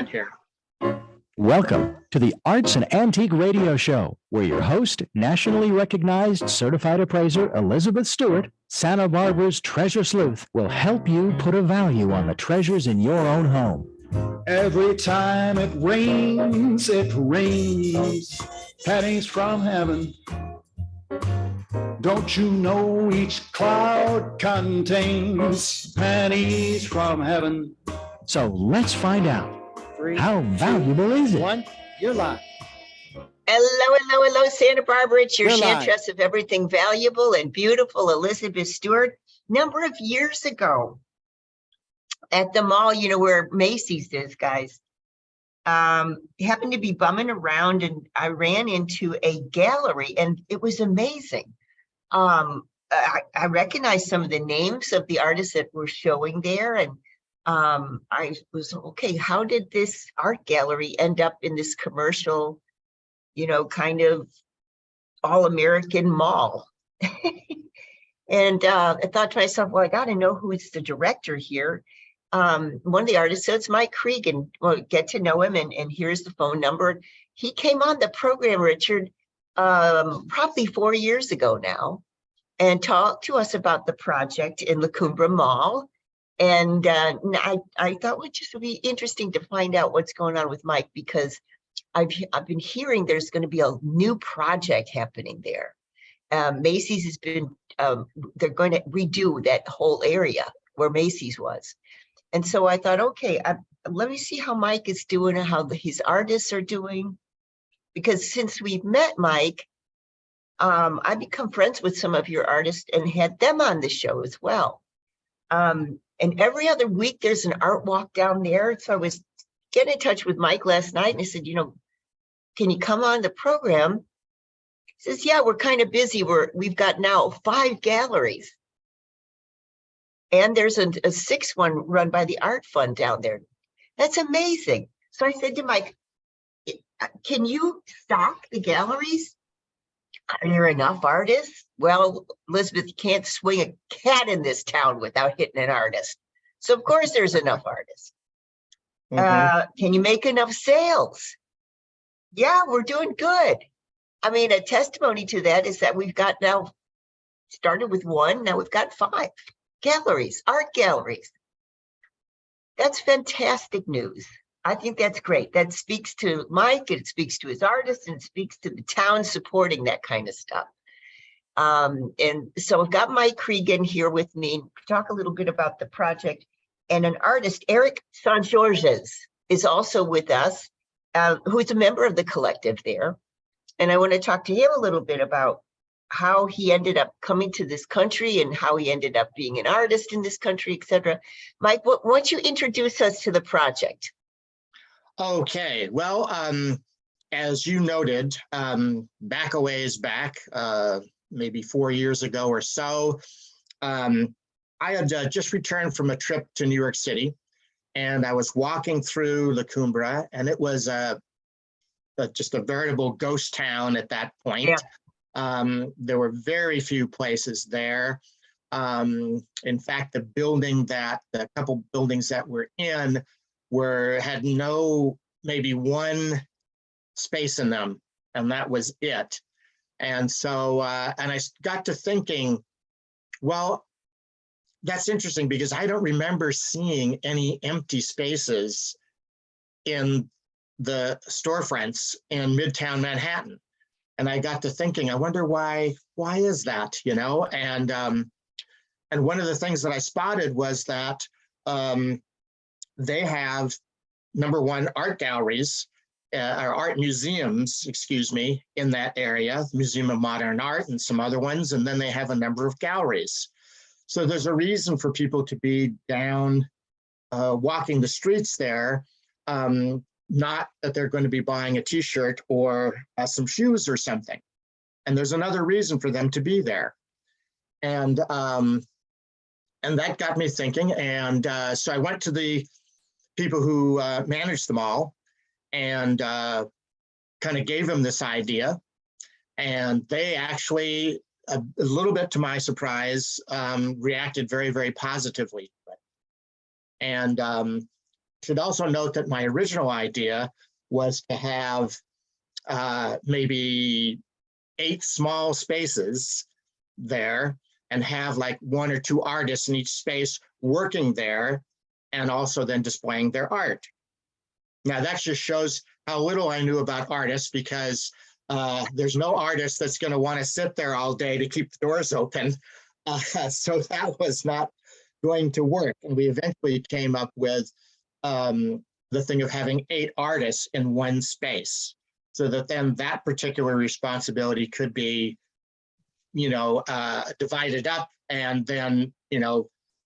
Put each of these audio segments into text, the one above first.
Here. Welcome to the Arts and Antique Radio Show, where your host, nationally recognized certified appraiser Elizabeth Stewart, Santa Barbara's treasure sleuth, will help you put a value on the treasures in your own home. Every time it rains, pennies from heaven. Don't you know each cloud contains pennies from heaven? So let's find out. How valuable is it? One, you're live. Hello, Santa Barbara. It's your You're live. enchantress of everything valuable and beautiful, Elizabeth Stewart. Number of years ago at the mall, you know, where Macy's is, guys, happened to be bumming around and I ran into a gallery and it was amazing. I recognized some of the names of the artists that were showing there, and I was, okay, how did this art gallery end up in this commercial, you know, kind of all-American mall? And I thought to myself, well, I got to know who is the director here. One of the artists, so it's Mike Cregan. Well, get to know him, and here's the phone number. He came on the program, Richard, probably 4 years ago now, and talked to us about the project in La Cumbre Mall. And I thought it just would be interesting to find out what's going on with Mike, because I've been hearing there's going to be a new project happening there. Macy's has been, they're going to redo that whole area where Macy's was. And so I thought, okay, let me see how Mike is doing and how his artists are doing. Because since we've met Mike, I've become friends with some of your artists and had them on the show as well. And every other week there's an art walk down there. So I was getting in touch with Mike last night and I said, you know, can you come on the program? He says, yeah, we're kind of busy. We've got now 5 galleries. And there's a 6th one run by the Art Fund down there. That's amazing. So I said to Mike, can you stock the galleries? Are there enough artists? Well, Elizabeth, you can't swing a cat in this town without hitting an artist. So of course there's enough artists. Can you make enough sales? Yeah, we're doing good. I mean, a testimony to that is that we've got now started with 1, now we've got 5 galleries, art galleries. That's fantastic news. I think that's great. That speaks to Mike, it speaks to his artists, and it speaks to the town supporting that kind of stuff. And so I've got Mike Cregan here with me to talk a little bit about the project. And an artist, Eric St. Georges, is also with us, who is a member of the collective there. And I want to talk to him a little bit about how he ended up coming to this country and how he ended up being an artist in this country, etc. Mike, why don't you introduce us to the project? Okay, well, as you noted, back a ways back, maybe 4 years ago or so, I had just returned from a trip to New York City, and I was walking through La Cumbre, and it was just a veritable ghost town at that point. Yeah. There were very few places there. In fact, the couple buildings that we're in had maybe 1 space in them, and that was it. And so, and I got to thinking, well, that's interesting because I don't remember seeing any empty spaces in the storefronts in Midtown Manhattan. And I got to thinking, I wonder why is that, you know? And one of the things that I spotted was that they have, number one, art galleries, or art museums, excuse me, in that area, Museum of Modern Art and some other ones, and then they have a number of galleries. So there's a reason for people to be down walking the streets there, not that they're going to be buying a t-shirt or some shoes or something. And there's another reason for them to be there. And that got me thinking. And so I went to the people who managed the mall and kind of gave them this idea. And they actually, a little bit to my surprise, reacted very, very positively. And should also note that my original idea was to have maybe 8 small spaces there and have like 1 or 2 artists in each space working there and also then displaying their art. Now that just shows how little I knew about artists, because there's no artist that's going to want to sit there all day to keep the doors open. So that was not going to work. And we eventually came up with the thing of having 8 artists in one space, so that then that particular responsibility could be, divided up, and then,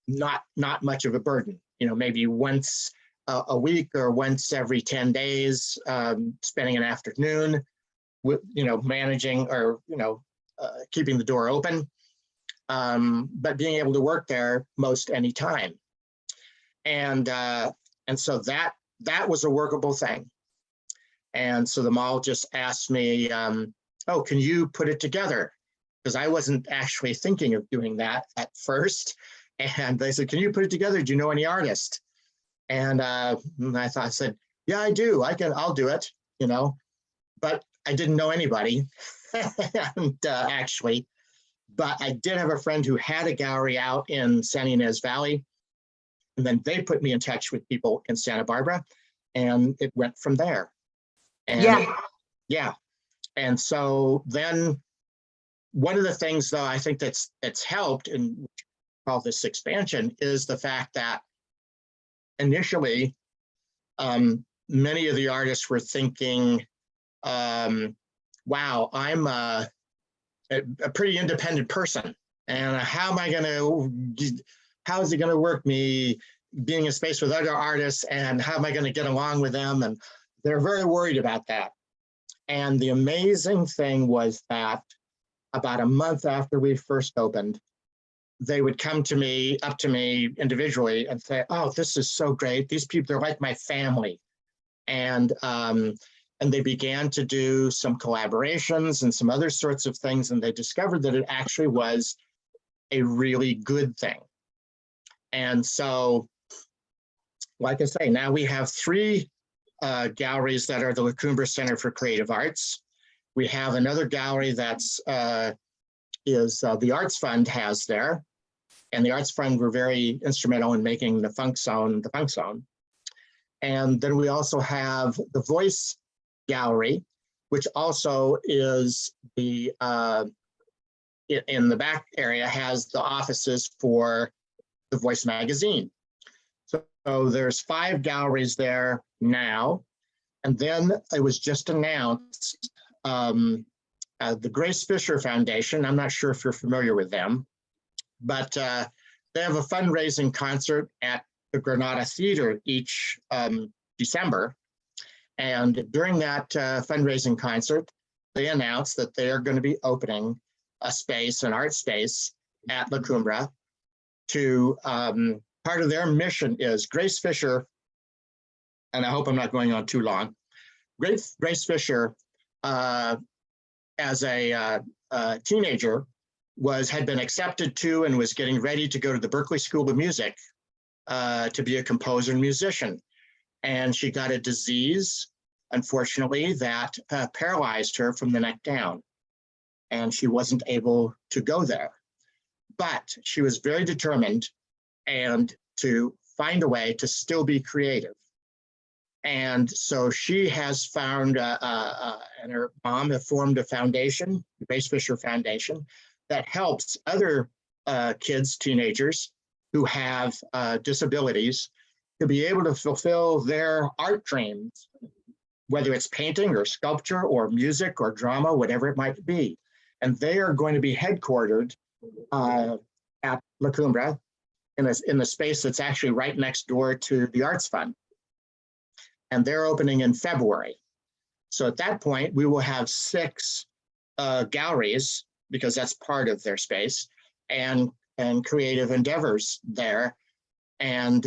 not much of a burden, maybe once a week or once every 10 days, spending an afternoon with, managing or, keeping the door open, but being able to work there most any time. And so that was a workable thing. And so the mall just asked me, oh, can you put it together? Because I wasn't actually thinking of doing that at first. And they said, can you put it together? Do you know any artists? And I said, yeah, I do. I'll do it, but I didn't know anybody and, actually, but I did have a friend who had a gallery out in San Ynez Valley. And then they put me in touch with people in Santa Barbara, and it went from there. And yeah. And so then one of the things, though, I think that's helped in all this expansion is the fact that initially, many of the artists were thinking, wow, I'm a pretty independent person. And how is it going to work, me being in space with other artists, and how am I going to get along with them? And they're very worried about that. And the amazing thing was that about a month after we first opened, they would come to me, up to me individually and say, oh, this is so great. These people, they're like my family. And they began to do some collaborations and some other sorts of things. And they discovered that it actually was a really good thing. And so, like I say, now we have 3 galleries that are the La Cumbre Center for Creative Arts. We have another gallery that's the Arts Fund has there. And the Arts Fund were very instrumental in making the Funk Zone. And then we also have the Voice Gallery, which also is in the back area, has the offices for the Voice magazine. So there's 5 galleries there now. And then it was just announced, the Grace Fisher Foundation, I'm not sure if you're familiar with them, but they have a fundraising concert at the Granada Theater each December. And during that fundraising concert, they announced that they are going to be opening an art space at La Cumbre to, part of their mission is Grace Fisher, and I hope I'm not going on too long. Grace Fisher, as a teenager, had been accepted to and was getting ready to go to the Berklee School of Music to be a composer and musician. And she got a disease, unfortunately, that paralyzed her from the neck down. And she wasn't able to go there. But she was very determined and to find a way to still be creative. And so she has found, and her mom have formed a foundation, the Grace Fisher Foundation, that helps other kids, teenagers who have disabilities to be able to fulfill their art dreams, whether it's painting or sculpture or music or drama, whatever it might be. And they are going to be headquartered at La Cumbre in the space that's actually right next door to the Arts Fund. And they're opening in February. So at that point, we will have 6 galleries, because that's part of their space, and creative endeavors there. And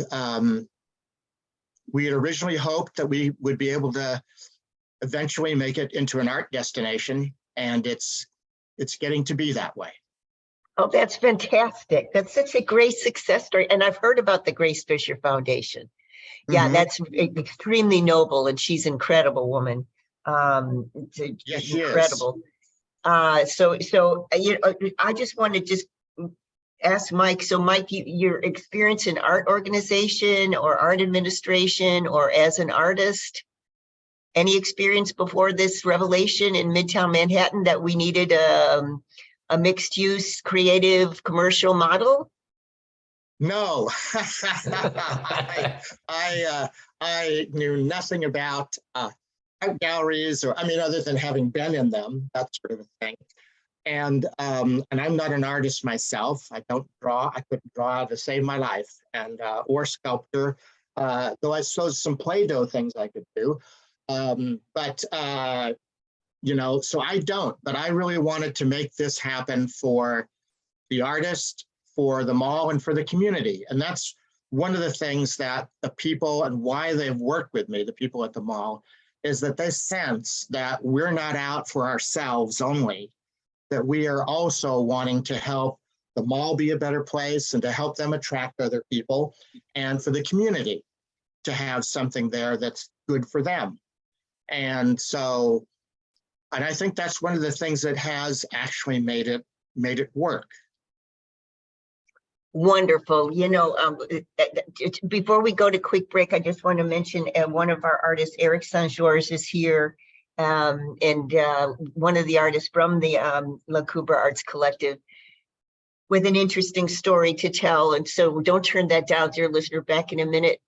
we had originally hoped that we would be able to eventually make it into an art destination, and it's getting to be that way. Oh, that's fantastic. That's such a great success story. And I've heard about the Grace Fisher Foundation. Yeah, Mhm. that's extremely noble, and she's an incredible woman. Yes, she is. Incredible. I just want to just ask Mike. So Mike, your experience in art organization or art administration or as an artist, any experience before this revelation in Midtown Manhattan that we needed a mixed use, creative, commercial model? No, I knew nothing about art galleries, or I mean, other than having been in them, that sort of a thing. And I'm not an artist myself. I don't draw. I couldn't draw to save my life, and or sculpture. Though I suppose some Play-Doh things I could do. But you know, so I don't. But I really wanted to make this happen for the artist, for the mall, and for the community. And that's one of the things that the people, and why they've worked with me, the people at the mall, is that they sense that we're not out for ourselves only, that we are also wanting to help the mall be a better place and to help them attract other people, and for the community to have something there that's good for them. And so, and I think that's one of the things that has actually made it work. Wonderful. You know, before we go to quick break, I just want to mention one of our artists, Eric Saint-Georges, is here. And one of the artists from the La Cubra Arts Collective with an interesting story to tell. And so don't turn that down, dear listener. Back in a minute.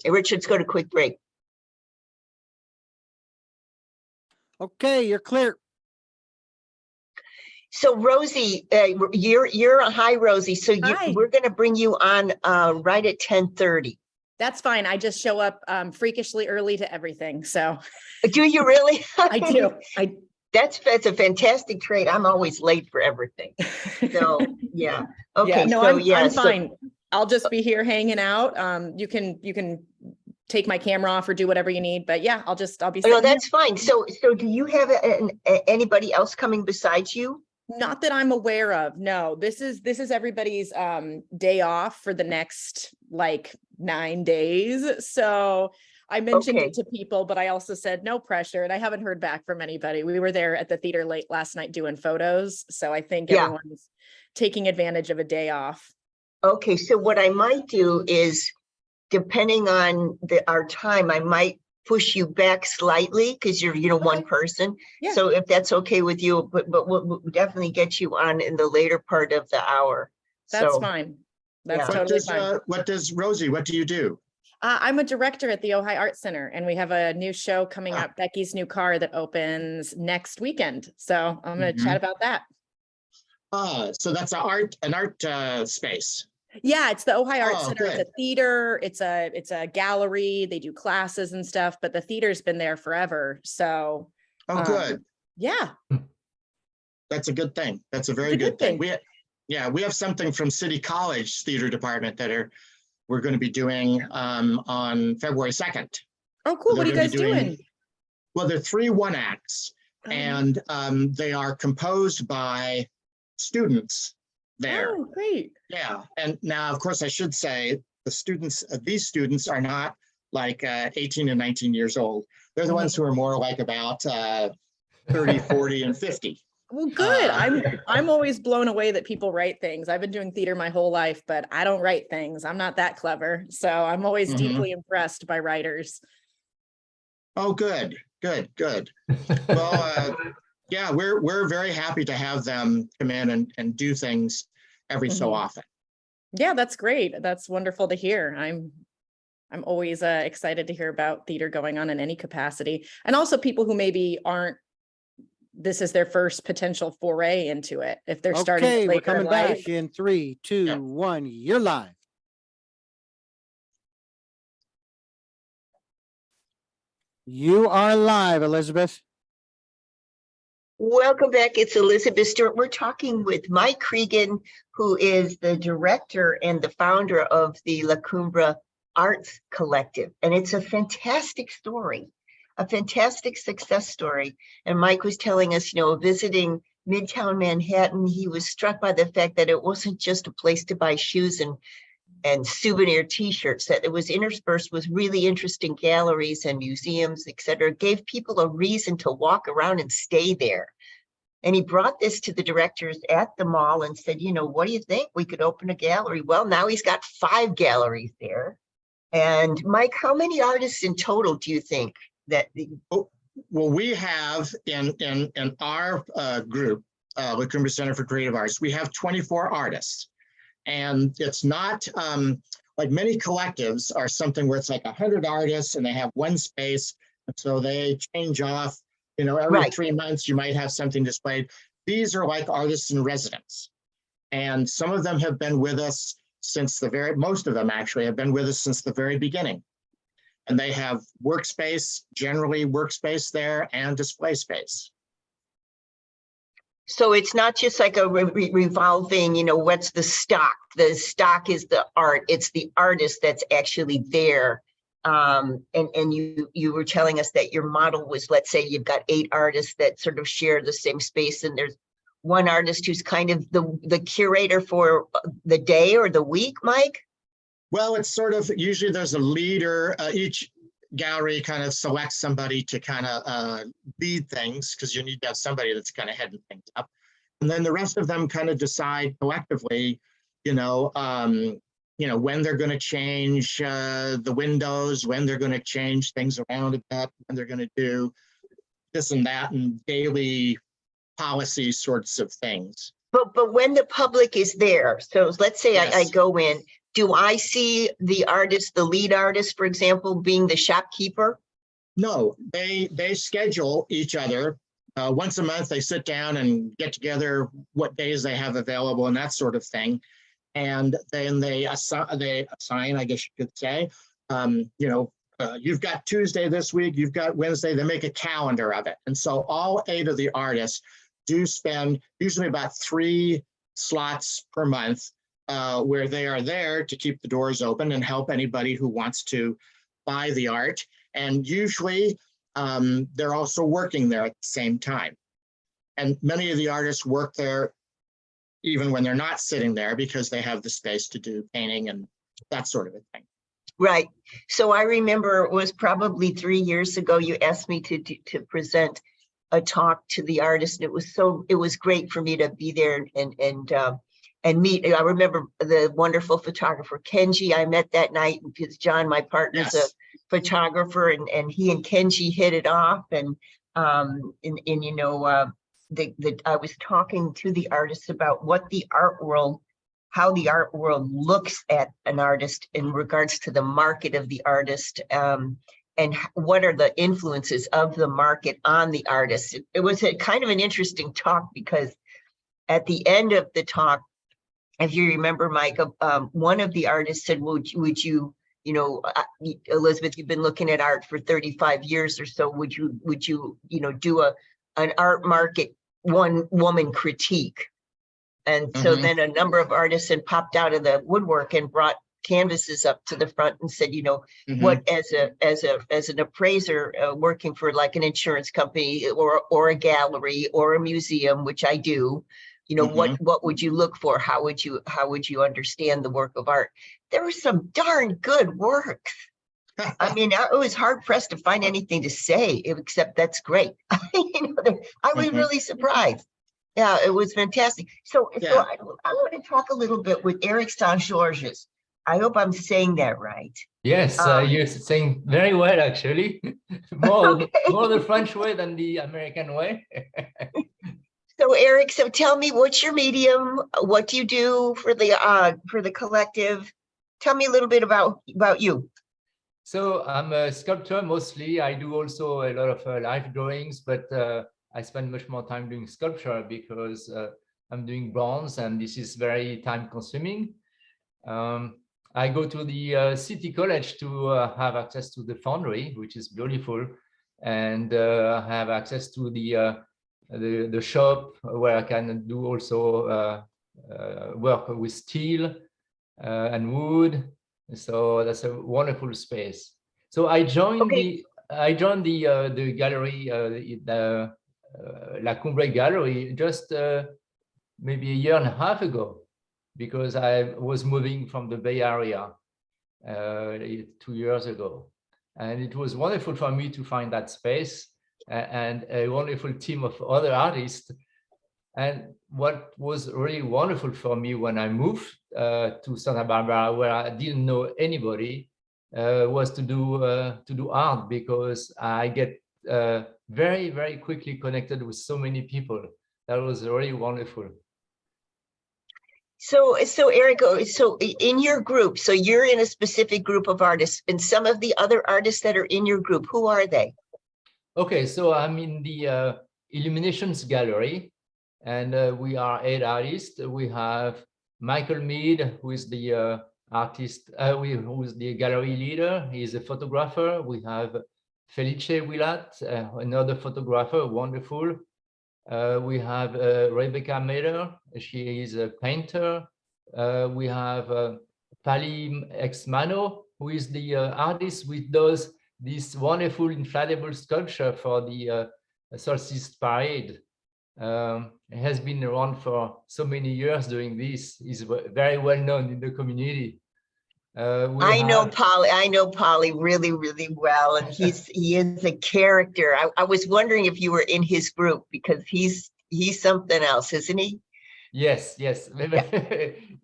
Rich, let's go to quick break. Okay, you're clear. So Rosie, you're a hi, Rosie. So Hi. we're going to bring you on right at 10:30. That's fine. I just show up freakishly early to everything. So Do you really? I do. That's a fantastic trait. I'm always late for everything. So yeah. Okay. Yeah, no, so I'm fine. I'll just be here hanging out. You can take my camera off or do whatever you need. But yeah, I'll be sitting no, that's fine. So do you have anybody else coming besides you? Not that I'm aware of. No, this is everybody's day off for the next like 9 days. So I mentioned it to people, but I also said no pressure, and I haven't heard back from anybody. We were there at the theater late last night doing photos. So I think everyone's taking advantage of a day off. Okay. So what I might do is, depending on our time, I might push you back slightly because you're one person. Yeah. So if that's okay with you, but we'll definitely get you on in the later part of the hour. That's fine. That's totally fine. What does Rosie, what do you do? I'm a director at the Ojai Art Center, and we have a new show coming up, Becky's New Car, that opens next weekend. So I'm going to chat about that. So that's an art space. Yeah, it's the Ojai Art Center. Good. It's a theater. It's a gallery. They do classes and stuff, but the theater's been there forever. So good. Yeah. That's a good thing. That's a very good thing. We have something from City College Theater Department that we're going to be doing on February 2nd. Oh, cool. What are you guys doing? Well, they're 3 one-acts, and they are composed by students there. Oh, great. Yeah. And now, of course, I should say these students are not like 18 and 19 years old. They're the ones who are more like about 30, 40, and 50. Well, good. I'm always blown away that people write things. I've been doing theater my whole life, but I don't write things. I'm not that clever. So I'm always deeply impressed by writers. Oh, good. Well, yeah, we're very happy to have them come in and do things every so often. Yeah, that's great. That's wonderful to hear. I'm always excited to hear about theater going on in any capacity, and also people who maybe aren't. This is their first potential foray into it. If they're starting later we're coming in life. back in 3, 2, 1. You're live. You are live, Elizabeth. Welcome back. It's Elizabeth Stewart. We're talking with Mike Cregan, who is the director and the founder of the La Cubra Arts Collective. And it's a fantastic story, a fantastic success story. And Mike was telling us, visiting Midtown Manhattan, he was struck by the fact that it wasn't just a place to buy shoes and and souvenir t-shirts that it was interspersed with really interesting galleries and museums, etc. Gave people a reason to walk around and stay there. And he brought this to the directors at the mall and said, you know, what do you think? We could open a gallery. Well, now he's got 5 galleries there. And Mike, how many artists in total do you think that? Well, we have in our group, the Columbia Center for Creative Arts, we have 24 artists. And it's not like many collectives are something where it's like 100 artists and they have one space. And so they change off, you know, every 3 months you might have something displayed. These are like artists in residence. And some of them have been with us since most of them actually have been with us since the very beginning. And they have workspace, generally workspace there, and display space. So it's not just like a revolving, you know, what's the stock? The stock is the art. It's the artist that's actually there. And you were telling us that your model was, let's say you've got 8 artists that sort of share the same space, and there's one artist who's kind of the curator for the day or the week, Mike? Well, it's sort of, usually there's a leader, each gallery kind of selects somebody to kind of lead things, because you need to have somebody that's kind of heading things up. And then the rest of them kind of decide collectively, you know, when they're going to change the windows, when they're going to change things around a bit, when they're going to do this and that, and daily policy sorts of things. But when the public is there, so let's say Yes. I go in, do I see the artist, the lead artist, for example, being the shopkeeper? No, they schedule each other. Once a month, they sit down and get together what days they have available and that sort of thing. And then they assign, I guess you could say, you've got Tuesday this week, you've got Wednesday, they make a calendar of it. And so all 8 of the artists do spend usually about 3 slots per month where they are there to keep the doors open and help anybody who wants to buy the art. And usually they're also working there at the same time. And many of the artists work there even when they're not sitting there, because they have the space to do painting and that sort of a thing. Right. So I remember it was probably 3 years ago, you asked me to present a talk to the artist. And it was great for me to be there and meet. I remember the wonderful photographer Kenji I met that night, because John, my partner's Yes. a photographer, and he and Kenji hit it off. And you know, I was talking to the artist about what the art world, how the art world looks at an artist in regards to the market of the artist, and what are the influences of the market on the artist. It was a kind of an interesting talk, because at the end of the talk, if you remember, Mike, one of the artists said, would you, you know, Elizabeth, you've been looking at art for 35 years or so. Would you, you know, do an art market one woman critique? And so then a number of artists had popped out of the woodwork and brought canvases up to the front and said, you know, what as an appraiser working for like an insurance company or a gallery or a museum, which I do, you know, what would you look for? How would you understand the work of art? There was some darn good work. I mean, I was hard pressed to find anything to say except that's great. You know, I was really surprised. Yeah, it was fantastic. So I want to talk a little bit with Eric St. Georges. I hope I'm saying that right. Yes, you're saying very well, actually. more the French way than the American way. So Eric, so tell me, what's your medium? What do you do for the collective? Tell me a little bit about you. So I'm a sculptor mostly. I do also a lot of life drawings, but I spend much more time doing sculpture because I'm doing bronze, and this is very time consuming. I go to the city college to have access to the foundry, which is beautiful, and have access to the shop where I can do also work with steel and wood. So that's a wonderful space. So I joined the gallery, La Cumbre Gallery, just maybe a year and a half ago. because I was moving from the Bay Area 2 years ago. And it was wonderful for me to find that space and a wonderful team of other artists. And what was really wonderful for me when I moved to Santa Barbara, where I didn't know anybody, was to do art, because I get very, very quickly connected with so many people. That was really wonderful. So Eric, so in your group, so you're in a specific group of artists, and some of the other artists that are in your group, who are they? Okay, so I'm in the Illuminations Gallery, and we are 8 artists. We have Michael Mead, who is the artist, who is the gallery leader. He's a photographer. We have Felice Willat, another photographer, wonderful. We have Rebecca Meder. She is a painter. We have Pali Exmano, who is the artist who does this wonderful inflatable sculpture for the Solstice Parade. He has been around for so many years doing this. He's very well known in the community. I know Polly really, really well, and he is a character. I was wondering if you were in his group, because he's something else, isn't he? Yes.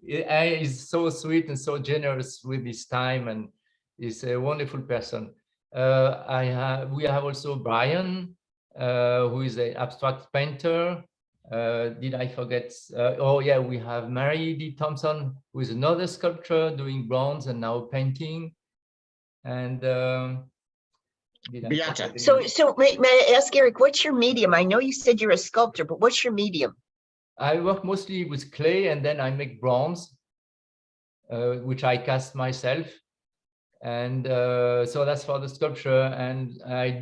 He's so sweet and so generous with his time, and he's a wonderful person. We have also Brian, who is an abstract painter. Did I forget? Oh yeah, we have Mary D. Thompson, who is another sculptor doing bronze and now painting. And Beata. So may I ask, Eric, what's your medium? I know you said you're a sculptor, but what's your medium? I work mostly with clay, and then I make bronze, which I cast myself. And so that's for the sculpture. And I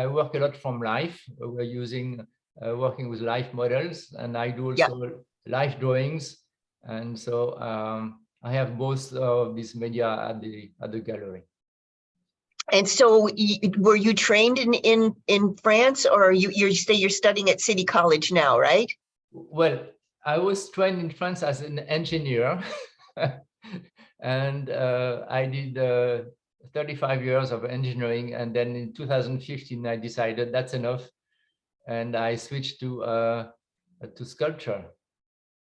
work a lot from life. We're using working with life models, and I do also life drawings. And so I have both of these media at the gallery. And so were you trained in France, or you're studying at City College now, right? Well, I was trained in France as an engineer. And I did 35 years of engineering, and then in 2015 I decided that's enough, and I switched to sculpture.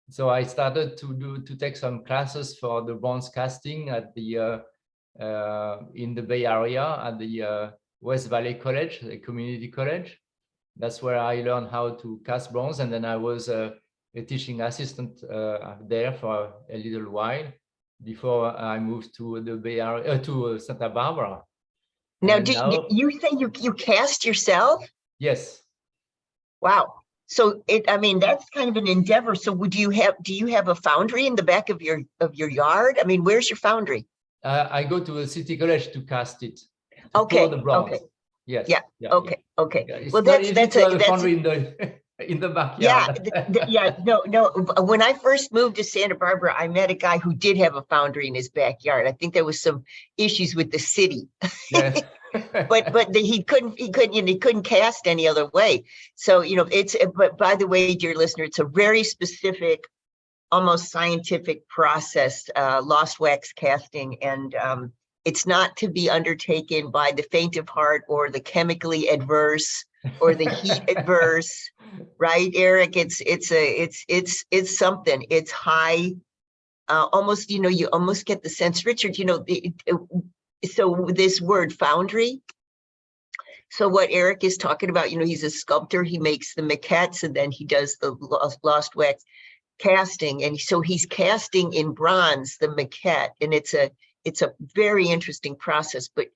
So I started to take some classes for the bronze casting at the in the Bay Area at the West Valley College, the community college. That's where I learned how to cast bronze, and then I was a teaching assistant there for a little while before I moved to the Bay Area, to Santa Barbara. Now, did you say you cast yourself? Yes. Wow. So I mean, that's kind of an endeavor. So do you have a foundry in the back of your yard? I mean, where's your foundry? I go to a city college to cast it. Okay. The bronze. Okay. Yes. Yeah. Okay. Okay. Yeah, well, that's a foundry in the backyard. Yeah. No. When I first moved to Santa Barbara, I met a guy who did have a foundry in his backyard. I think there was some issues with the city. Yeah. but he couldn't cast any other way. So but by the way, dear listener, it's a very specific, almost scientific process, lost wax casting, and it's not to be undertaken by the faint of heart or the chemically adverse or the heat adverse, right, Eric? It's something. It's high, almost. You almost get the sense, Richard. So this word foundry. So what Eric is talking about, he's a sculptor. He makes the maquettes, and then he does the lost wax casting, and so he's casting in bronze the maquette, and it's a very interesting process. But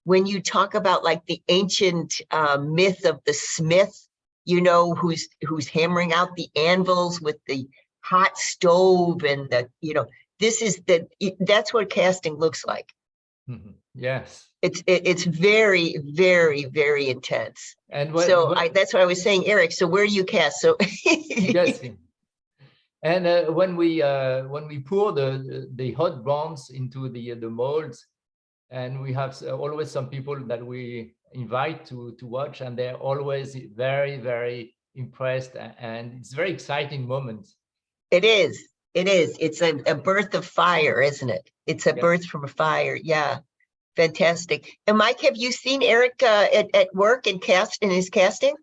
when you talk about like the ancient myth of the smith, who's hammering out the anvils with the hot stove, and that's what casting looks like. Mm-hmm. Yes. It's very, very, very intense. And that's what I was saying, Eric. So where do you cast? So yes. And when we pour the hot bronze into the molds, and we have always some people that we invite to watch, and they're always very, very impressed, and it's a very exciting moment. It is. It is. It's a birth of fire, isn't it? It's a Yeah. birth from a fire. Yeah. Fantastic. And Mike, have you seen Eric at work and in his casting?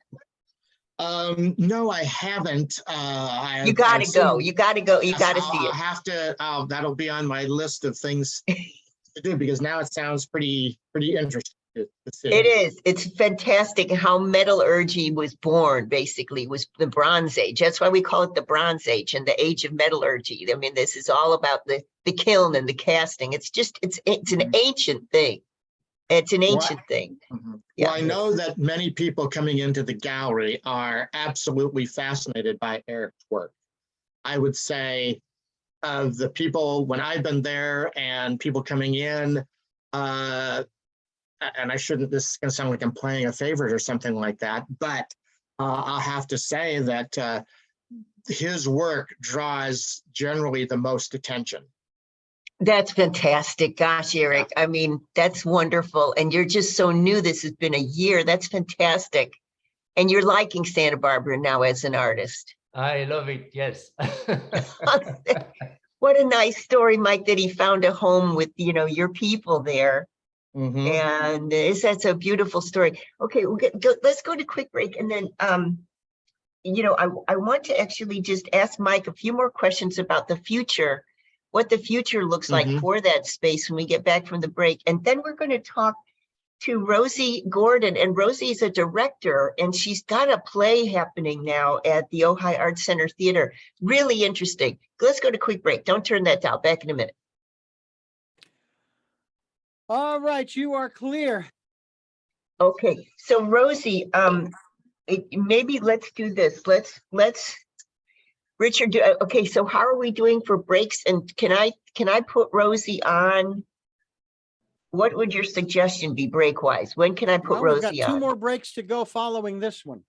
No, I haven't. You gotta go. You gotta go. You Yes, gotta I'll, see I'll it. have to, that'll be on my list of things to do because now it sounds pretty interesting to see. It is. It's fantastic how metallurgy was born, basically, was the Bronze Age. That's why we call it the Bronze Age and the age of metallurgy. I mean, this is all about the kiln and the casting. It's just, it's an ancient thing. It's an ancient thing. Mhm. Yeah. Well, I know that many people coming into the gallery are absolutely fascinated by Eric's work. I would say of the people when I've been there and people coming in, and I shouldn't, this is going to sound like I'm playing a favorite or something like that, but I'll have to say that his work draws generally the most attention. That's fantastic. Gosh, Eric. I mean, that's wonderful. And you're just so new. This has been a year. That's fantastic. And you're liking Santa Barbara now as an artist. I love it. Yes. What a nice story, Mike, that he found a home with, your people there. Mhm. And that's a beautiful story. Okay, let's go to quick break. And then, I want to actually just ask Mike a few more questions about the future, what the future looks like for that space when we get back from the break. And then we're going to talk to Rosie Gordon. And Rosie is a director, and she's got a play happening now at the Ojai Arts Center Theater. Really interesting. Let's go to quick break. Don't turn that down. Back in a minute. All right, you are clear. Okay, so Rosie, maybe let's do this. Let's Richard, okay, so how are we doing for breaks? And can I put Rosie on? What would your suggestion be break-wise? When can I put Well, we've got Rosie two on? more breaks to go following this one.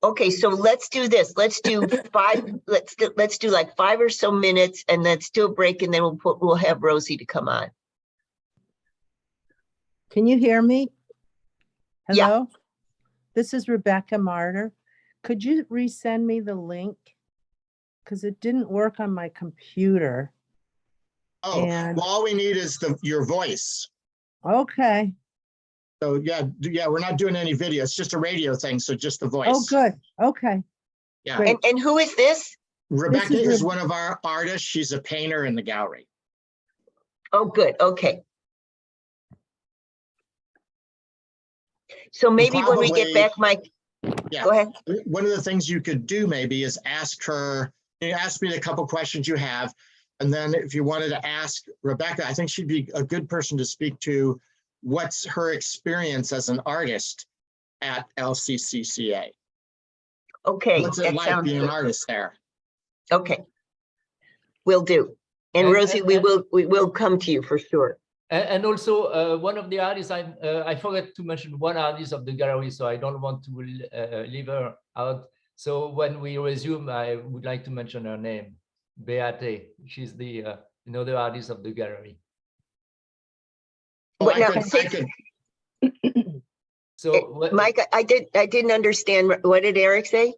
Okay, so let's do this. Let's do five. Let's do like 5 or so minutes, and let's do a break, and then we'll have Rosie to come on. Can you hear me? Yeah. Hello? This is Rebecca Martyr. Could you resend me the link? Because it didn't work on my computer. Oh, And- well, all we need is your voice. Okay. So yeah, we're not doing any video. It's just a radio thing. So just the voice. Oh, good. Okay. Yeah. Great. And who is this? Rebecca This is is one of our artists. She's a painter in the gallery. Oh, good. Okay. So maybe when we get Probably- back, Mike, Yeah. go ahead. One of the things you could do maybe is ask her, ask me a couple questions you have. And then if you wanted to ask Rebecca, I think she'd be a good person to speak to. What's her experience as an artist at LCCCA? Okay, What's it that like sounds being an good. artist there? Okay. Will do. And And- Rosie, and- we will come to you for sure. And also one of the artists, I forgot to mention one artist of the gallery, so I don't want to leave her out. So when we resume, I would like to mention her name, Beate. She's the another artist of the gallery. Oh, What I now, could- say- I could- So Mike, I didn't understand. What did Eric say?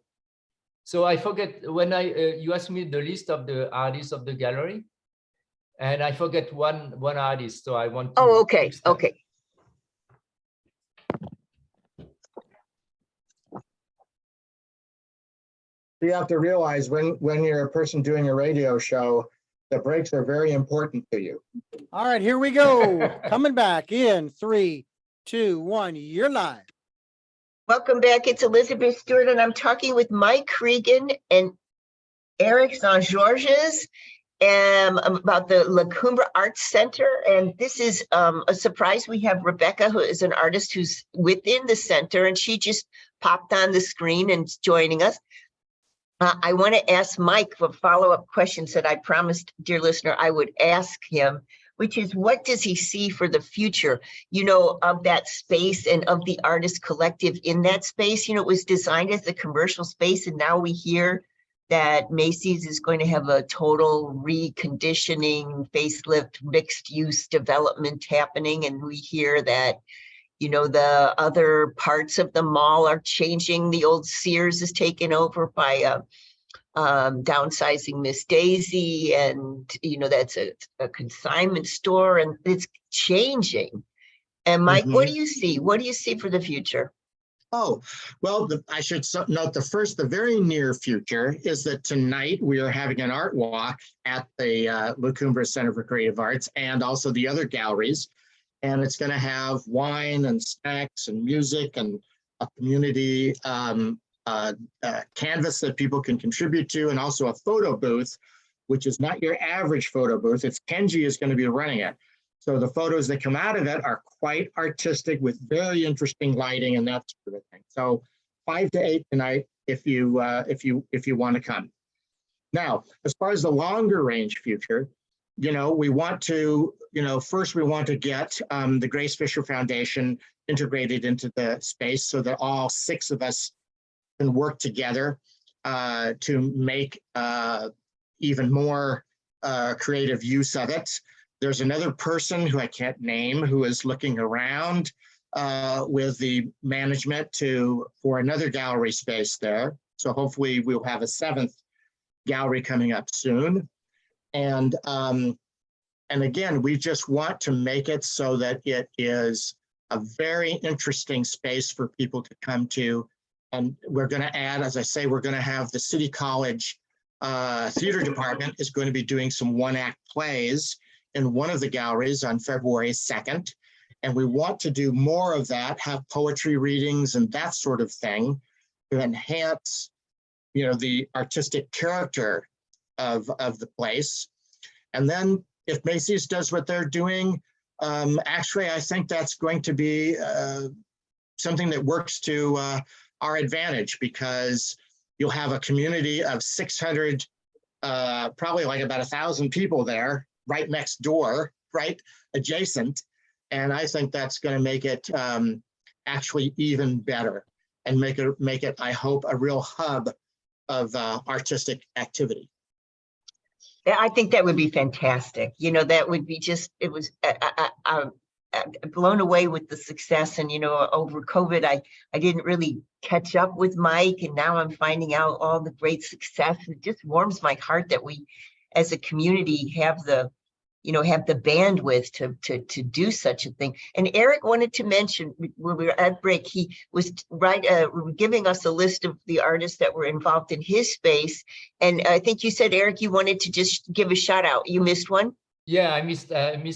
So I forget when you asked me the list of the artists of the gallery, and I forget one artist. So I want to. Oh, okay, fix that. okay. You have to realize when you're a person doing a radio show, the breaks are very important to you. All right, here we go. Coming back in 3, 2, 1. You're live. Welcome back. It's Elizabeth Stewart, and I'm talking with Mike Cregan and Eric St. Georges about the La Cumbra Arts Center. And this is a surprise. We have Rebecca, who is an artist who's within the center, and she just popped on the screen and is joining us. I want to ask Mike for follow-up questions that I promised, dear listener, I would ask him, which is, what does he see for the future, of that space and of the artist collective in that space? It was designed as a commercial space, and now we hear that Macy's is going to have a total reconditioning, facelift, mixed-use development happening, and we hear that the other parts of the mall are changing. The old Sears is taken over by downsizing Miss Daisy, and that's a consignment store, and it's changing. And Mike, what do you see? What do you see for the future? Oh, well, I should note the very near future is that tonight we are having an art walk at the La Cumbre Center for Creative Arts and also the other galleries. And it's going to have wine and snacks and music and a community canvas that people can contribute to, and also a photo booth, which is not your average photo booth. It's Kenji is going to be running it. So the photos that come out of it are quite artistic with very interesting lighting and that sort of thing. So 5 to 8 tonight if you want to come. Now, as far as the longer range future, we want to, first we want to get the Grace Fisher Foundation integrated into the space so that all 6 of us can work together to make even more creative use of it. There's another person who I can't name who is looking around with the management for another gallery space there. So hopefully we'll have a 7th gallery coming up soon. And again, we just want to make it so that it is a very interesting space for people to come to. And we're going to add, as I say, we're going to have the City College theater department is going to be doing some 1-act plays in one of the galleries on February 2nd. And we want to do more of that, have poetry readings and that sort of thing to enhance, the artistic character of the place. And then if Macy's does what they're doing, actually, I think that's going to be something that works to our advantage, because you'll have a community of 600, probably like about 1,000 people there, right next door, right adjacent. And I think that's going to make it actually even better and make it, I hope, a real hub of artistic activity. I think that would be fantastic. That would be it was I'm blown away with the success. And, over COVID, I didn't really catch up with Mike. And now I'm finding out all the great success. It just warms my heart that we, as a community, have the bandwidth to do such a thing. And Eric wanted to mention, when we were at break, he was giving us a list of the artists that were involved in his space. And I think you said, Eric, you wanted to just give a shout out. You missed one? Yeah, I missed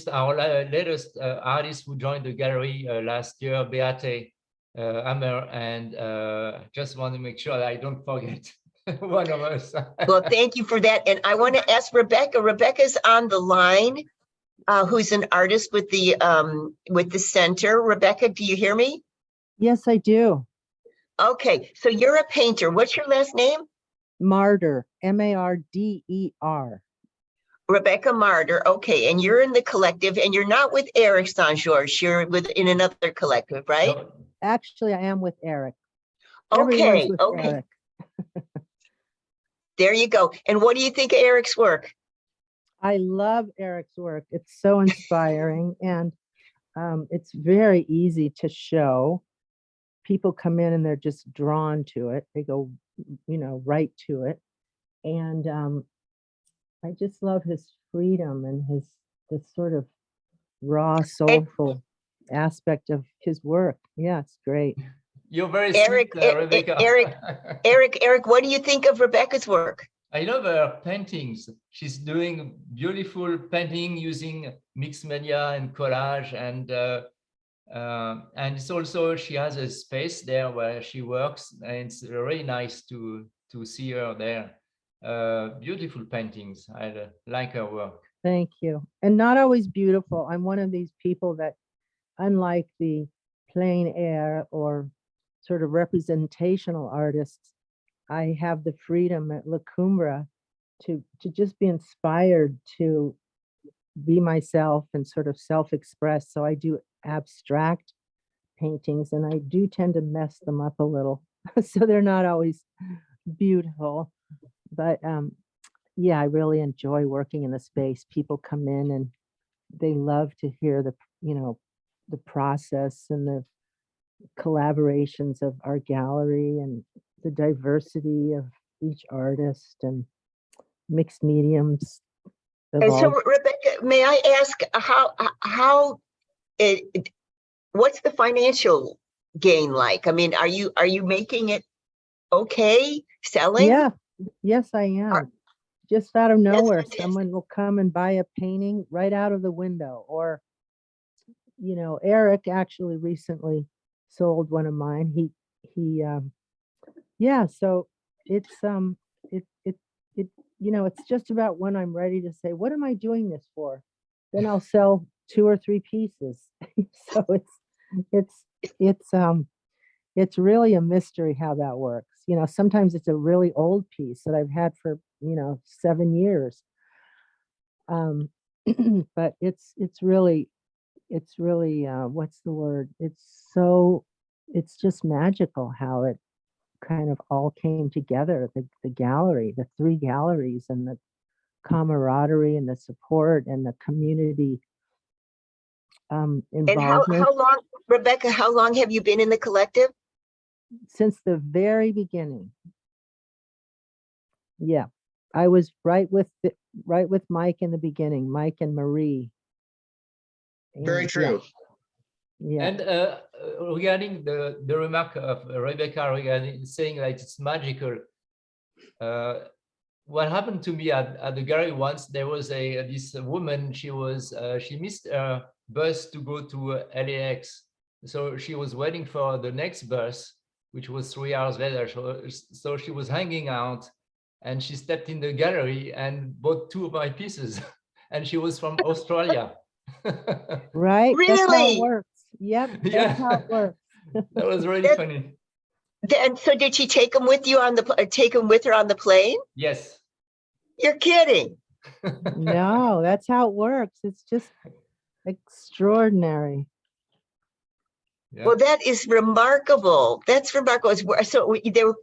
our latest artist who joined the gallery last year, Beate Hammer, and just want to make sure that I don't forget one of us. Well, thank you for that. And I want to ask Rebecca. Rebecca's on the line, who's an artist with the center. Rebecca, do you hear me? Yes, I do. Okay, so you're a painter. What's your last name? Marder, Marder. Rebecca Marder. Okay, and you're in the collective, and you're not with Eric Saint-Georges. You're in another collective, right? No. Actually, I am with Eric. Okay, With okay. Eric. There you go. And what do you think of Eric's work? I love Eric's work. It's so inspiring, and it's very easy to show. People come in and they're just drawn to it. They go, right to it. And I just love his freedom and the sort of raw, soulful aspect of his work. Yeah, it's great. You're very Eric, sweet, Rebecca. Eric, what do you think of Rebecca's work? I love her paintings. She's doing beautiful painting using mixed media and collage, and it's also, she has a space there where she works, and it's really nice to see her there. Beautiful paintings. I like her work. Thank you. And not always beautiful. I'm one of these people that, unlike the plein air or sort of representational artists, I have the freedom at La Cumbre to just be inspired to be myself and sort of self-express. So I do abstract paintings, and I do tend to mess them up a little. So they're not always beautiful. But yeah, I really enjoy working in the space. People come in and they love to hear the process and the collaborations of our gallery and the diversity of each artist and mixed mediums. And so, Rebecca, may I ask how what's the financial gain like? I mean, are you making it okay selling? Yeah, yes, I am. Just out of nowhere, fantastic. someone will come and buy a painting right out of the window. Or, Eric actually recently sold one of mine. Yeah, so it's it's just about when I'm ready to say, what am I doing this for? Then I'll sell 2 or 3 pieces. So it's really a mystery how that works. Sometimes it's a really old piece that I've had for 7 years. But it's really what's the word? It's just magical how it kind of all came together. The gallery, the 3 galleries, and the camaraderie and the support and the community And involvement. how long, Rebecca, how long have you been in the collective? Since the very beginning. Yeah, I was right with Mike in the beginning, Mike and Marie. Very And, true. Yeah. And regarding the remark of Rebecca regarding saying that it's magical, what happened to me at the gallery once, there was this woman, she missed her bus to go to LAX. So she was waiting for the next bus, which was 3 hours later. So she was hanging out, and she stepped in the gallery and bought 2 of my pieces. And she was from Australia. Right? That's how it Really? works. Yep, that's Yeah. how it works. That was really funny. And so did she take them with you take them with her on the plane? Yes. You're kidding. No, that's how it works. It's just extraordinary. Yeah. Well, that is remarkable. That's remarkable. So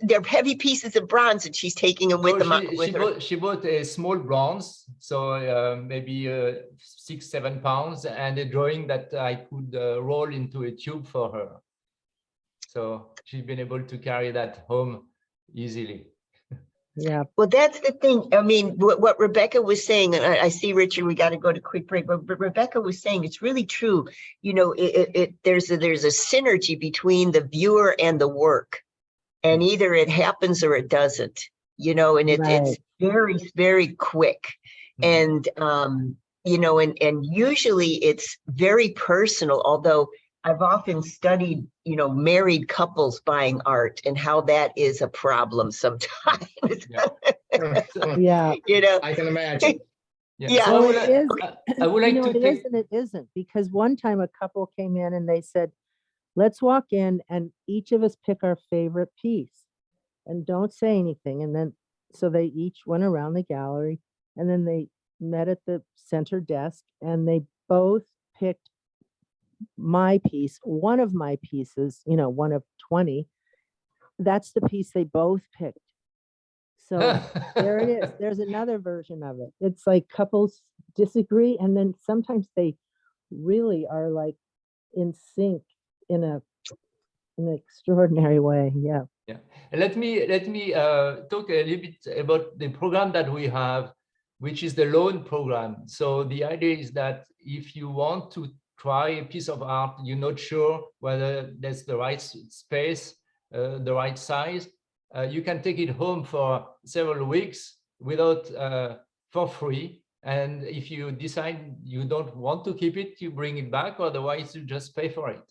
they're heavy pieces of bronze, and she's taking them with her. She bought a small bronze, so maybe 6-7 pounds, and a drawing that I could roll into a tube for her. So she's been able to carry that home easily. Yeah. Well, that's the thing. I mean, what Rebecca was saying, and I see, Richard, we got to go to quick break, but Rebecca was saying it's really true. There's a synergy between the viewer and the work, and either it happens or it doesn't, and it's very, very quick. And, and usually it's very personal, although I've often studied, married couples buying art and how that is a problem sometimes. Yeah. I can imagine. Yeah. So it is. I would like to it is and it isn't, because one time a couple came in and they said, let's walk in and each of us pick our favorite piece and don't say anything. And then, so they each went around the gallery, and then they met at the center desk, and they both picked my piece, one of my pieces, one of 20. That's the piece they both picked. So there it is. There's another version of it. It's like couples disagree, and then sometimes they really are like in sync in an extraordinary way. Yeah. Yeah. Let me talk a little bit about the program that we have, which is the loan program. So the idea is that if you want to try a piece of art, you're not sure whether there's the right space, the right size, you can take it home for several weeks for free. And if you decide you don't want to keep it, you bring it back, otherwise you just pay for it.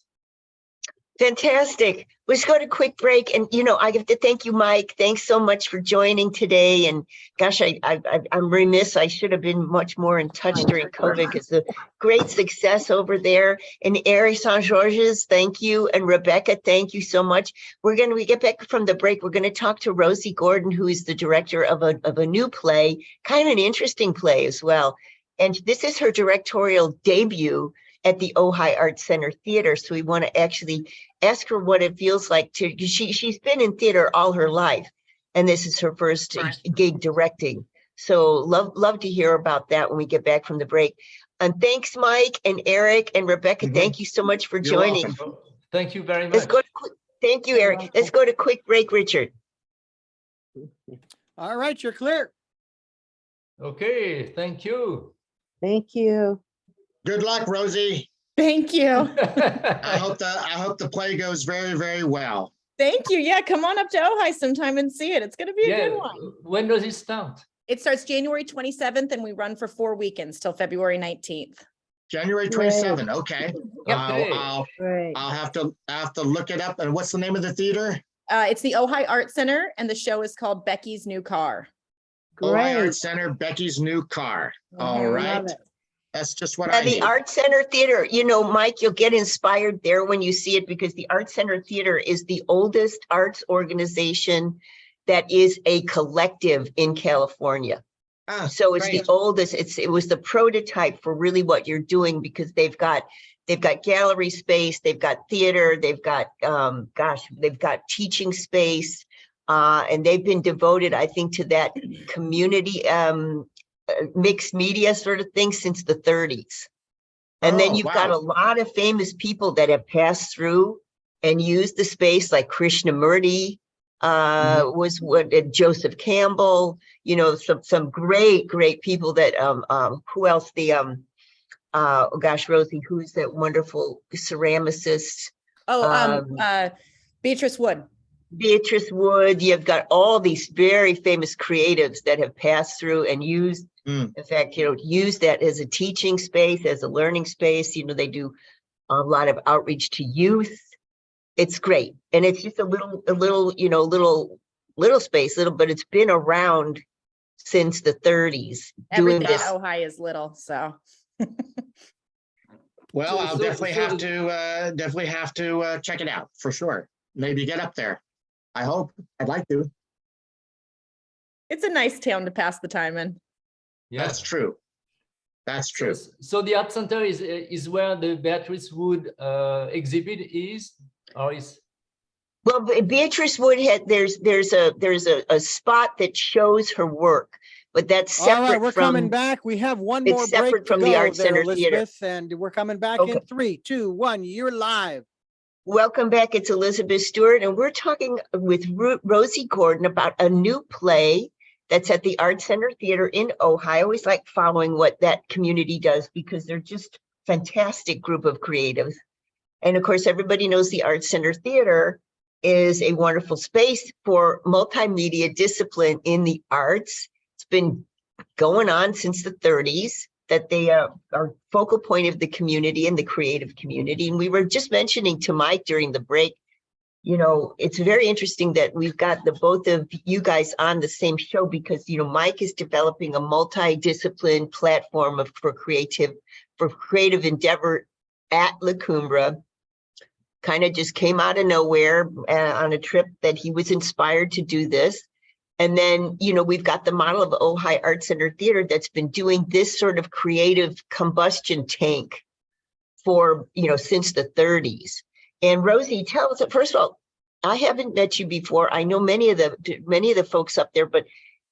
Fantastic. Let's go to quick break. And, I have to thank you, Mike. Thanks so much for joining today. And gosh, I'm remiss. I should have been much more in touch during COVID. It's a great success over there. And Eric St. George's, thank you. And Rebecca, thank you so much. When we get back from the break, we're going to talk to Rosie Gordon, who is the director of a new play, kind of an interesting play as well. And this is her directorial debut at the Ojai Arts Center Theater. So we want to actually ask her what it feels like she's been in theater all her life, and this is her first gig directing. So love to hear about that when we get back from the break. And thanks, Mike and Eric and Rebecca. Thank you so much for joining. Welcome. Thank you very much. Thank you, Eric. Let's go to quick break, Richard. All right, you're clear. Okay, thank you. Thank you. Good luck, Rosie. Thank you. I hope the play goes very, very well. Thank you. Yeah, come on up to Ojai sometime and see it. It's going to be a Yeah, good one. when does it start? It starts January 27th and we run for 4 weekends till February 19th. January Great. 27. Okay. Yep. Great. I'll have to look it up. And what's the name of the theater? It's the Ojai Art Center and the show is called Becky's New Car. Ojai Great. Art Center, Becky's New Car. All Mhm. right. Love it. That's just what Now, I the need. Art Center Theater, Mike, you'll get inspired there when you see it because the Art Center Theater is the oldest arts organization that is a collective in California. Ah, So it's great. the oldest, it was the prototype for really what you're doing because they've got gallery space, they've got theater, they've got, they've got teaching space. And they've been devoted, I think, to that community, mixed media sort of thing since the 30s. And then you've got a lot of famous people that have passed through and used the space, like Krishnamurti, was what Joseph Campbell, some great people that who else? Rosie, who's that wonderful ceramicist? Beatrice Wood. Beatrice Wood. You've got all these very famous creatives that have passed through and used, in fact, use that as a teaching space, as a learning space. They do a lot of outreach to youth. It's great. And it's just a little space, but it's been around since the 30s. Everything at Ojai is little, so. Well, I'll definitely have to check it out for sure. Maybe get up there. I hope. I'd like to. It's a nice town to pass the time in. Yeah. That's true. That's true. So the art center is where the Beatrice Wood exhibit is, or is? Well, Beatrice Wood there's a spot that shows her work, but that's separate. All right, we're from, coming back. We have one it's more separate break to from the go Art there, Center Theater. Elizabeth, and we're coming back Okay. in 3, 2, 1. You're live. Welcome back. It's Elizabeth Stewart, and we're talking with Rosie Gordon about a new play that's at the Art Center Theater in Ojai. I always like following what that community does because they're just fantastic group of creatives. And of course, everybody knows the Art Center Theater is a wonderful space for multimedia discipline in the arts. It's been going on since the 30s. That they are focal point of the community and the creative community. And we were just mentioning to Mike during the break, it's very interesting that we've got the both of you guys on the same show because, Mike is developing a multidiscipline platform for creative endeavor at La Cumbra. Kind of just came out of nowhere on a trip that he was inspired to do this. And then, we've got the model of Ojai Art Center Theater that's been doing this sort of creative combustion tank for, since the 30s. And Rosie, tell us, first of all, I haven't met you before. I know many of the folks up there, but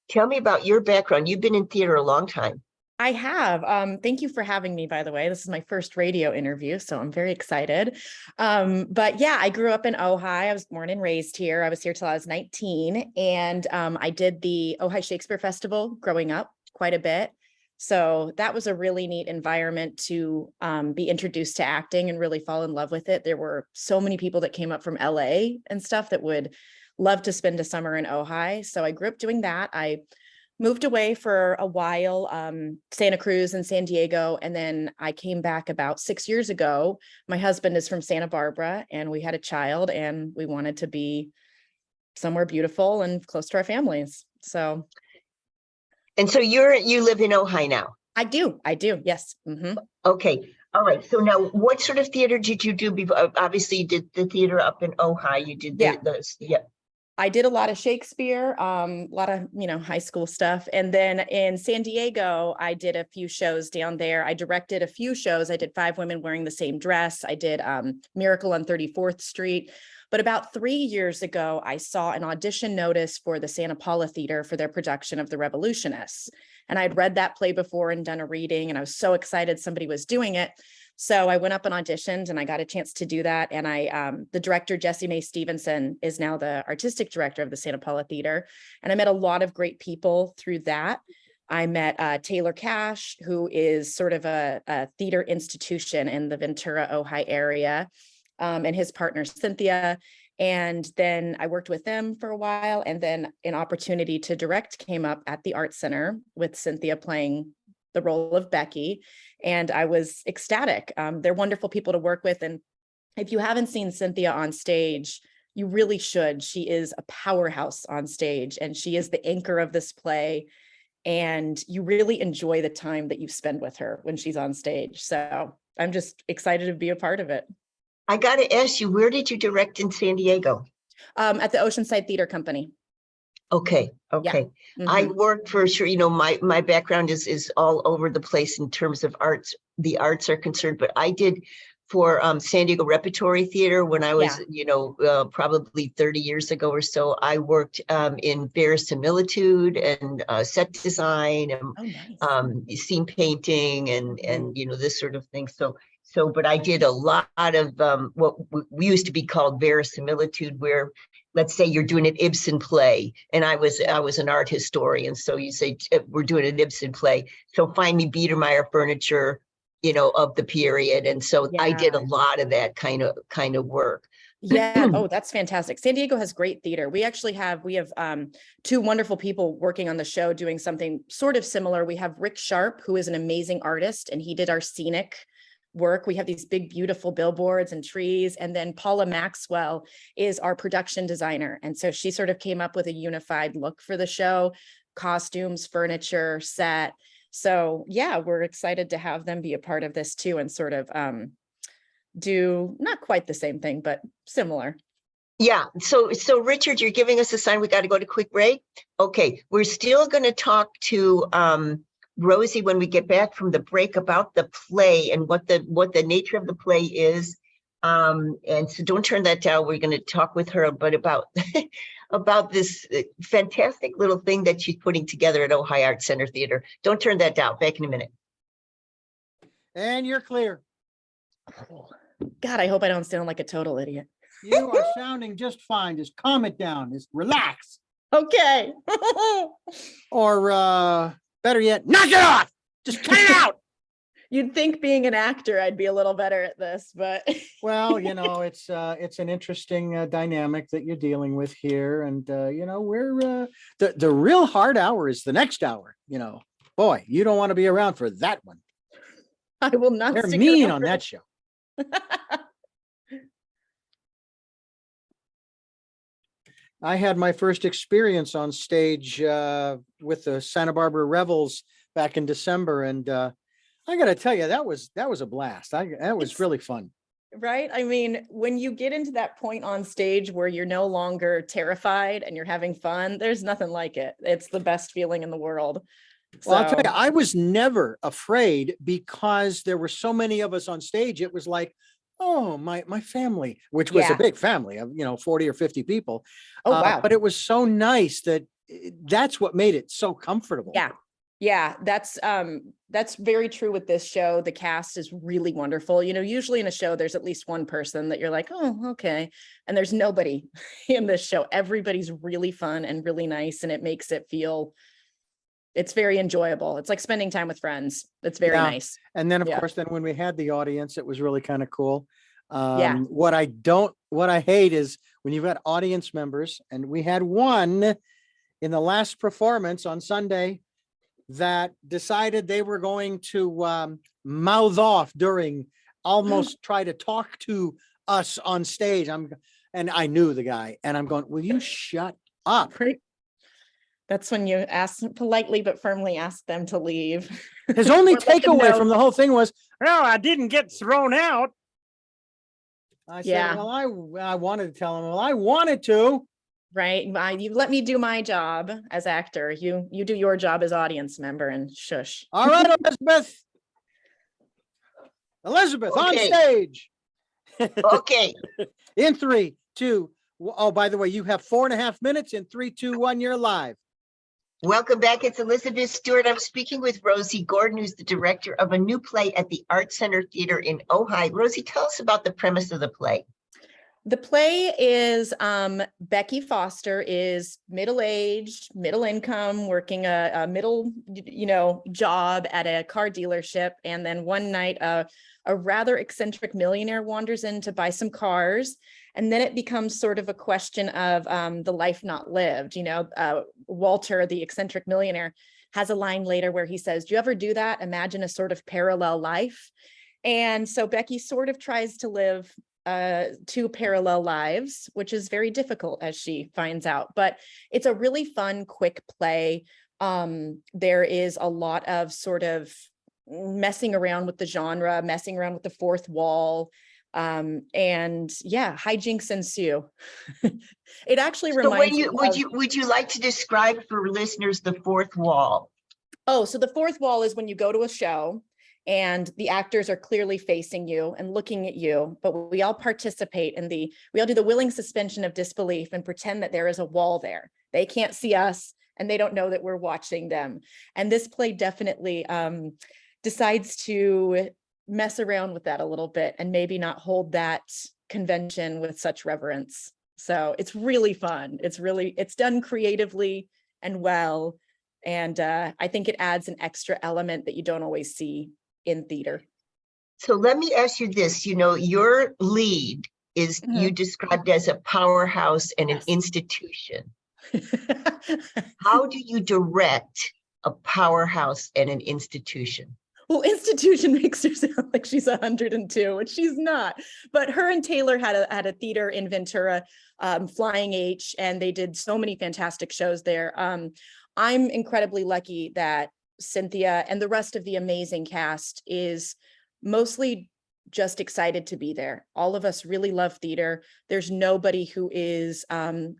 tell me about your background. You've been in theater a long time. I have. Thank you for having me, by the way. This is my first radio interview, so I'm very excited. But yeah, I grew up in Ojai. I was born and raised here. I was here till I was 19. And I did the Ojai Shakespeare Festival growing up quite a bit. So that was a really neat environment to be introduced to acting and really fall in love with it. There were so many people that came up from LA and stuff that would love to spend a summer in Ojai. So I grew up doing that. I moved away for a while, Santa Cruz and San Diego, and then I came back about 6 years ago. My husband is from Santa Barbara, and we had a child, and we wanted to be somewhere beautiful and close to our families. So, and so you live in Ojai now. I do, yes. Mm-hmm. Okay, all right. So now, what sort of theater did you do before? Obviously, you did the theater up in Ojai. You did I did a lot of Shakespeare, a lot of, high school stuff. And then in San Diego, I did a few shows down there. I directed a few shows. I did 5 Women Wearing the Same Dress. I did Miracle on 34th Street. But about 3 years ago, I saw an audition notice for the Santa Paula Theater for their production of The Revolutionists. And I'd read that play before and done a reading, and I was so excited somebody was doing it. So I went up and auditioned and I got a chance to do that. And the director, Jessie Mae Stevenson, is now the artistic director of the Santa Paula Theater. And I met a lot of great people through that. I met Taylor Cash, who is sort of a theater institution in the Ventura, Ojai area, and his partner, Cynthia. And then I worked with them for a while. And then an opportunity to direct came up at the Art Center with Cynthia playing the role of Becky. And I was ecstatic. They're wonderful people to work with. And if you haven't seen Cynthia on stage, you really should. She is a powerhouse on stage, and she is the anchor of this play. And you really enjoy the time that you spend with her when she's on stage. So I'm just excited to be a part of it. I got to ask you, where did you direct in San Diego? At the Oceanside Theater Company. Okay. Okay. Yeah. I worked for sure. You know, my background is all over the place in terms of arts. The arts are concerned, but I did for San Diego Repertory Theater when I was, you know, probably 30 years ago or so. I worked in verisimilitude and set design and scene painting and you know, this sort of thing. But I did a lot of what we used to be called verisimilitude, where let's say you're doing an Ibsen play, and I was an art historian. So you say we're doing an Ibsen play, so find me Biedermeier furniture, you know, of the period. And so I did a lot of that kind of work. Yeah. Oh, that's fantastic. San Diego has great theater. We have two wonderful people working on the show doing something sort of similar. We have Rick Sharp, who is an amazing artist, and he did our scenic work. We have these big, beautiful billboards and trees. And then Paula Maxwell is our production designer. And so she sort of came up with a unified look for the show, costumes, furniture, set. So yeah, we're excited to have them be a part of this too, and sort of do not quite the same thing, but similar. Yeah. So Richard, you're giving us a sign. We got to go to quick break. Okay. We're still going to talk to Rosie when we get back from the break about the play and what the nature of the play is. And so don't turn that down. We're going to talk with her, but about about this fantastic little thing that she's putting together at Ojai Art Center Theater. Don't turn that down. Back in a minute. And you're clear. God, I hope I don't sound like a total idiot. You are sounding just fine. Just calm it down. Just relax. Okay. Or better yet, knock it off. Just cut it out. You'd think being an actor, I'd be a little better at this, but well, you know, it's an interesting dynamic that you're dealing with here, and you know, we're the real hard hour is the next hour. You know, boy, you don't want to be around for that one. I will not. They're mean on that show. I had my first experience on stage with the Santa Barbara Revels back in December, and I got to tell you, that was a blast. That was really fun. Right? I mean, when you get into that point on stage where you're no longer terrified and you're having fun, there's nothing like it. It's the best feeling in the world. Well, I'll tell you, I was never afraid because there were so many of us on stage. It was like, oh, my family, which was a big family of, 40 or 50 people. Oh, wow. But it was so nice that's what made it so comfortable. Yeah. Yeah, that's very true with this show. The cast is really wonderful. Usually in a show, there's at least one person that you're like, oh, okay. And there's nobody in this show. Everybody's really fun and really nice. And it makes it feel, it's very enjoyable. It's like spending time with friends. It's very nice. And then, of course, when we had the audience, it was really kind of cool. What I hate is when you've got audience members, and we had one in the last performance on Sunday that decided they were going to mouth off during, almost try to talk to us on stage. And I knew the guy, and I'm going, will you shut up? That's when you politely but firmly ask them to leave. His only takeaway from the whole thing was, no, I didn't get thrown out. I said, well, I wanted to tell him, well, I wanted to. Right. You let me do my job as actor. You do your job as audience member and shush. All right, Elizabeth on stage. Okay. In 3, 2. Oh, by the way, you have 4.5 minutes. In 3, 2, 1, you're live. Welcome back. It's Elizabeth Stewart. I'm speaking with Rosie Gordon, who's the director of a new play at the Art Center Theater in Ojai. Rosie, tell us about the premise of the play. The play is Becky Foster is middle-aged, middle income, working a middle, job at a car dealership. And then one night, a rather eccentric millionaire wanders in to buy some cars. And then it becomes sort of a question of the life not lived. Walter, the eccentric millionaire, has a line later where he says, "Do you ever do that? Imagine a sort of parallel life." And so Becky sort of tries to live two parallel lives, which is very difficult, as she finds out. But it's a really fun, quick play. There is a lot of sort of messing around with the genre, messing around with the fourth wall. And yeah, hijinks ensue. It actually reminds me would you like to describe for listeners the fourth wall? Oh, so the fourth wall is when you go to a show and the actors are clearly facing you and looking at you, but we all participate in we all do the willing suspension of disbelief and pretend that there is a wall there. They can't see us and they don't know that we're watching them. And this play definitely decides to mess around with that a little bit and maybe not hold that convention with such reverence. So it's really fun. It's done creatively and well. And I think it adds an extra element that you don't always see in theater. So let me ask you this, your lead is you described as a powerhouse and an institution. How do you direct a powerhouse and an institution? Well, institution makes her sound like she's 102, and she's not. But her and Taylor had a theater in Ventura, Flying H, and they did so many fantastic shows there. I'm incredibly lucky that Cynthia and the rest of the amazing cast is mostly just excited to be there. All of us really love theater. There's nobody who is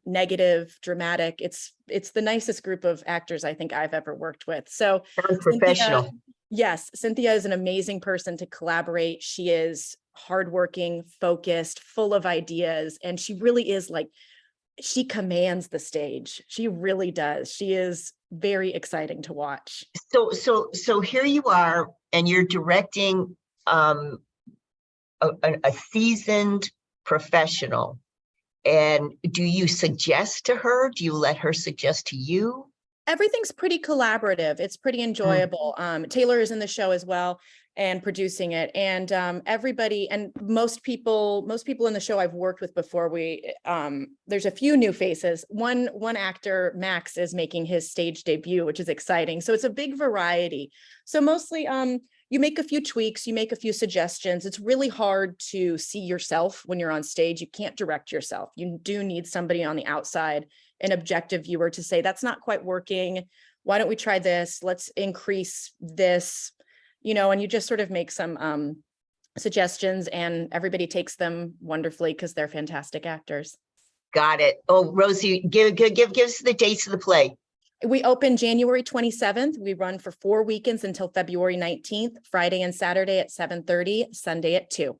negative, dramatic. It's the nicest group of actors I think I've ever worked with. So professional. Yes, Cynthia is an amazing person to collaborate. She is hardworking, focused, full of ideas, and she really is she commands the stage. She really does. She is very exciting to watch. So here you are, and you're directing a seasoned professional. And do you suggest to her? Do you let her suggest to you? Everything's pretty collaborative. It's pretty enjoyable. Taylor is in the show as well and producing it. And everybody and most people in the show I've worked with before. There's a few new faces. One actor, Max, is making his stage debut, which is exciting. So it's a big variety. So mostly you make a few tweaks, you make a few suggestions. It's really hard to see yourself when you're on stage. You can't direct yourself. You do need somebody on the outside, an objective viewer, to say, that's not quite working. Why don't we try this? Let's increase this, and you just sort of make some suggestions, and everybody takes them wonderfully because they're fantastic actors. Got it. Oh, Rosie, give us the dates of the play. We open January 27th. We run for 4 weekends until February 19th, Friday and Saturday at 7:30, Sunday at 2.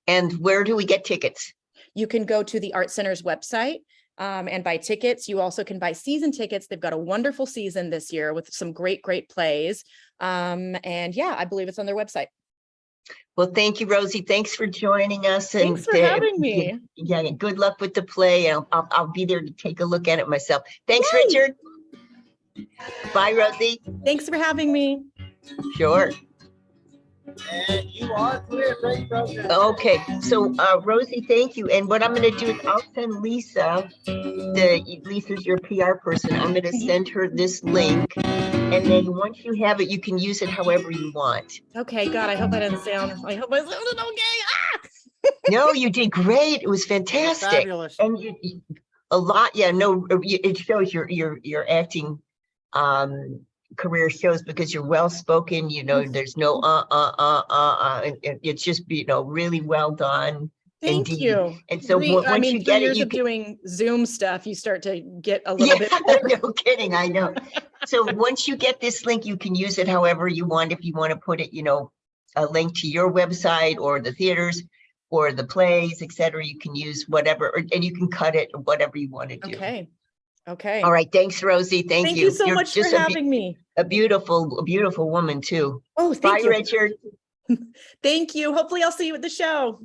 And where do we get tickets? You can go to the Art Center's website and buy tickets. You also can buy season tickets. They've got a wonderful season this year with some great plays. And yeah, I believe it's on their website. Well, thank you, Rosie. Thanks for joining us. Thanks for having me. Yeah, good luck with the play. I'll be there to take a look at it myself. Thanks, Yay. Richard. Bye, Rosie. Thanks for having me. Sure. And you are clear, great program. Okay, so Rosie, thank you. And what I'm going to do is I'll send Lisa, Lisa's your PR person. I'm going to send her this link, and then once you have it, you can use it however you want. Okay, God, I hope I sounded okay. Ah! No, you did great. It was fantastic. Fabulous. And you a lot. Yeah, no, it shows your acting career shows because you're well spoken. There's no it's just really well done. Thank Indeed. you. And so once you get it, you can doing Zoom stuff, you start to get a little bit better. No kidding, I know. So once you get this link, you can use it however you want. If you want to put it, a link to your website or the theaters or the plays, etc., you can use whatever, and you can cut it or whatever you want to do. Okay. Okay. All right. Thanks, Rosie. Thank Thank you. you so You're much for just having me. a beautiful woman too. Oh, Bye, thank you. Richard. Thank you. Hopefully I'll see you at the show.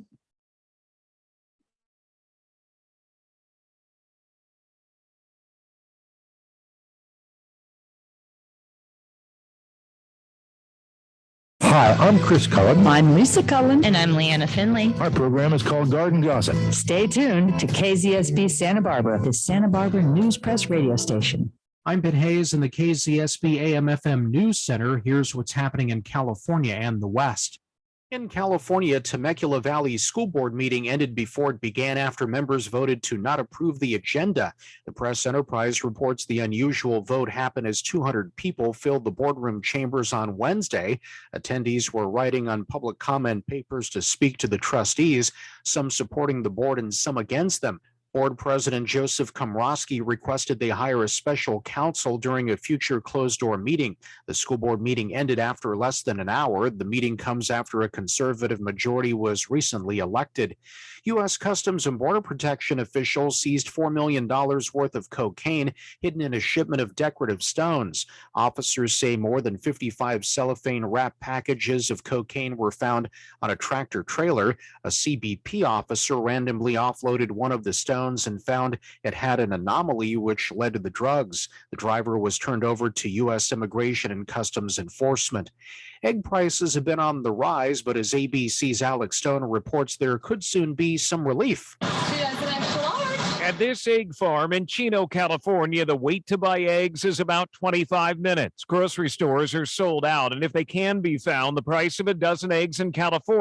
Hi, I'm Chris Cullen. I'm Lisa Cullen. And I'm Leanna Finley. Our program is called Garden Gossip. Stay tuned to KZSB Santa Barbara, the Santa Barbara News Press radio station. I'm Ben Hayes in the KZSB AM/FM News Center. Here's what's happening in California and the West. In California, Temecula Valley School Board meeting ended before it began after members voted to not approve the agenda. The Press Enterprise reports the unusual vote happened as 200 people filled the boardroom chambers on Wednesday. Attendees were writing on public comment papers to speak to the trustees, some supporting the board and some against them. Board President Joseph Komrosky requested they hire a special counsel during a future closed-door meeting. The school board meeting ended after less than an hour. The meeting comes after a conservative majority was recently elected. U.S. Customs and Border Protection officials seized $4 million worth of cocaine hidden in a shipment of decorative stones. Officers say more than 55 cellophane-wrapped packages of cocaine were found on a tractor trailer. A CBP officer randomly offloaded one of the stones and found it had an anomaly which led to the drugs. The driver was turned over to U.S. Immigration and Customs Enforcement. Egg prices have been on the rise, but as ABC's Alex Stone reports, there could soon be some relief. At this egg farm in Chino, California, the wait to buy eggs is about 25 minutes. Grocery stores are sold out, and if they can be found, the price of a dozen eggs in California